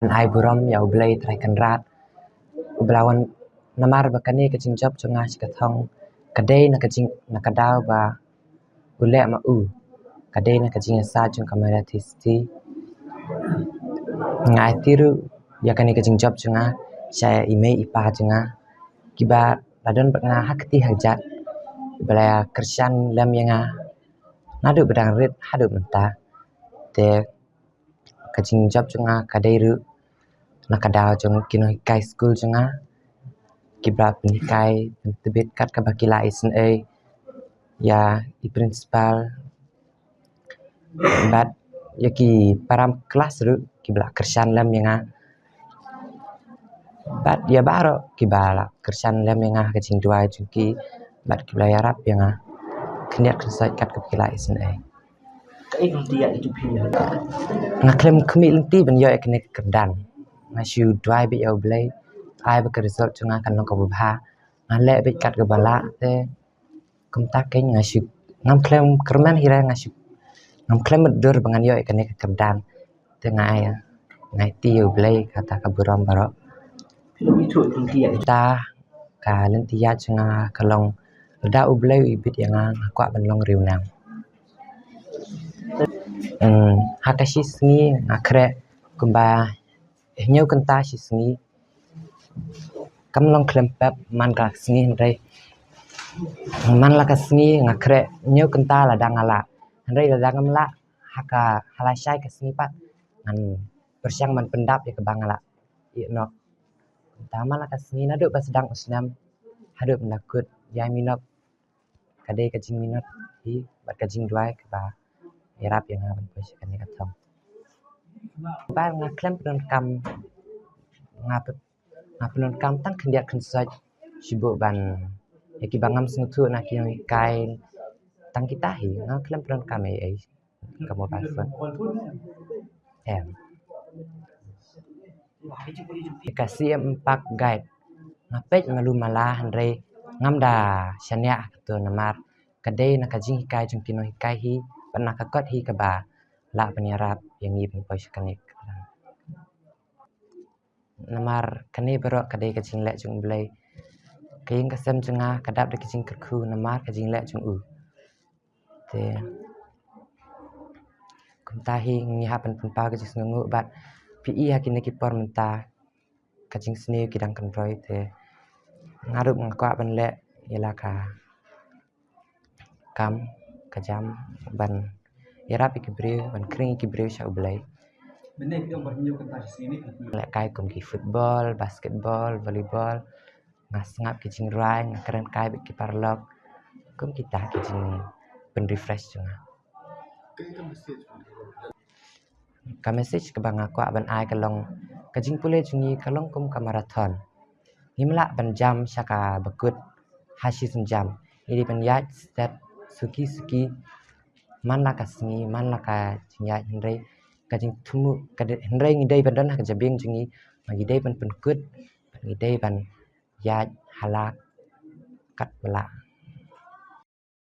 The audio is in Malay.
ai buram ya ublay try kanrat ublawan namar bakani kajing job chunga sikatong kadai na kajing nakadaw ba ule ma kadai na kajing sa chung kamera tisti ngai tiru ya kani kajing job chunga saya email ipa chunga kiba ladon nga hakti hajat belaya kersan lam yanga nadu bedang rit hadu menta te kajing job chunga kadai ru nakadaw chung kino kai school chunga kibra penikai tebit kat kabakila SNA ya i principal bat yaki param kelas ru kibla kersan lam yanga bat ya baro kibala kersan lam yanga kajing dua juki bat kibla yarap yanga keniat kesat kat kabakila SNA ngaklem kemi lenti ben yo ekne kerdan ngasu dua bi yo blay ai ba result chunga kan long kabha ngale bi kat kabala te kumta keng ngasu ngam klem kerman hira ngasu ngam klem dur bangan yo ekne kerdan te ngai ti yo blay kata kaburam baro ta ka lenti ya chunga kalong da ublay ibit yanga kwa ban long riu nang hakashi sngi ngakre kumba nyau kenta si sngi kam long klempap man ka sngi ndai man la ka sngi ngakre nyau kenta la dangala ndai la dangamla haka halasai ka sngi pat ngan persyang man pendap ya ke bangala i no tama la ka sngi nadu pas sedang usnam hadu menakut ya minok kadai kajing minot hi bat kajing duai ke ba yarap yang ngaban poskan ni katong ba ngaklem pen kam ngapen kam tang kendiat kensaj sibuk ban yaki bangam snutu na ki kai tang kita hi ngaklem pen kam ai kamu pason kasih empak guide ngapet malu malah andre ngamda syania tu namar kadai na kajing kai jungkino kai hi pernah kakot hi kaba la penyarap yang ni pun poskan ni namar kani berok kadai kajing lek jung blay kaing kasem junga kadap de kajing kerku namar kajing lek jung te kuntahi ngi hapan pempa kajing snungu bat pi hakin ki por menta kajing sni kidang kontroy te ngarup ngakwa ban lek yala ka kam kajam ban yarap ikibre ban kring ikibre sha ublay lek kai kum ki football basketball volleyball ngasngap kajing rai ngakren kai ki parlok kum kita kajing pen refresh junga ka message ke bang akwa ban ai kalong kajing pule jungi kalong kum ka marathon himla ban jam syaka bakut hashi jam ini ban yat step suki man la ka sngi man la ka jingya hindai kajing tumu kadai hindai ngidai ban dan ka jabing jungi ngidai ban penkut ngidai ban yat halak kat bala